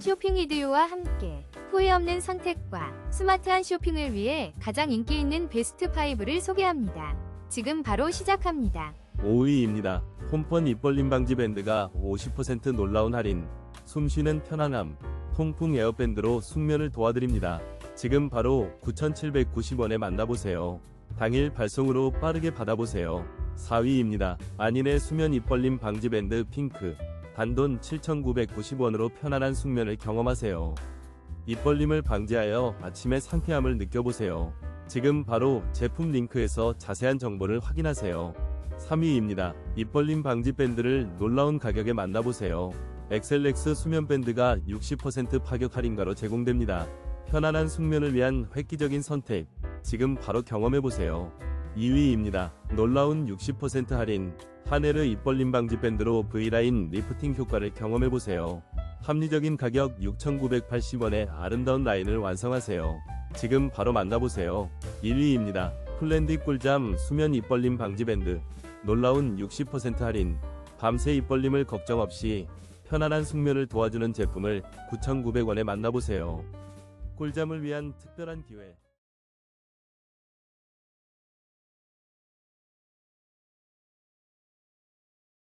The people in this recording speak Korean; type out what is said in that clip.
쇼핑 리뷰와 함께 후회 없는 선택과 스마트한 쇼핑을 위해 가장 인기 있는 베스트 5를 소개합니다. 지금 바로 시작합니다. 5위입니다. 홈펀 입벌림 방지 밴드가 50% 놀라운 할인. 숨쉬는 편안함. 통풍 에어밴드로 숙면을 도와드립니다. 지금 바로 9,790원에 만나보세요. 당일 발송으로 빠르게 받아보세요. 4위입니다. 안인의 수면 입벌림 방지 밴드 핑크. 단돈 7,990원으로 편안한 숙면을 경험하세요. 입벌림을 방지하여 아침의 상쾌함을 느껴보세요. 지금 바로 제품 링크에서 자세한 정보를 확인하세요. 3위입니다. 입벌림 방지 밴드를 놀라운 가격에 만나보세요. 엑셀렉스 수면 밴드가 60% 파격 할인가로 제공됩니다. 편안한 숙면을 위한 획기적인 선택. 지금 바로 경험해보세요. 2위입니다. 놀라운 60% 할인. 하네르 입벌림 방지 밴드로 V라인 리프팅 효과를 경험해보세요. 합리적인 가격 6,980원에 아름다운 라인을 완성하세요. 지금 바로 만나보세요. 1위입니다. 플랜디 꿀잠 수면 입벌림 방지 밴드. 놀라운 60% 할인. 밤새 입벌림을 걱정 없이 편안한 숙면을 도와주는 제품을 9,900원에 만나보세요. 꿀잠을 위한 특별한 기회.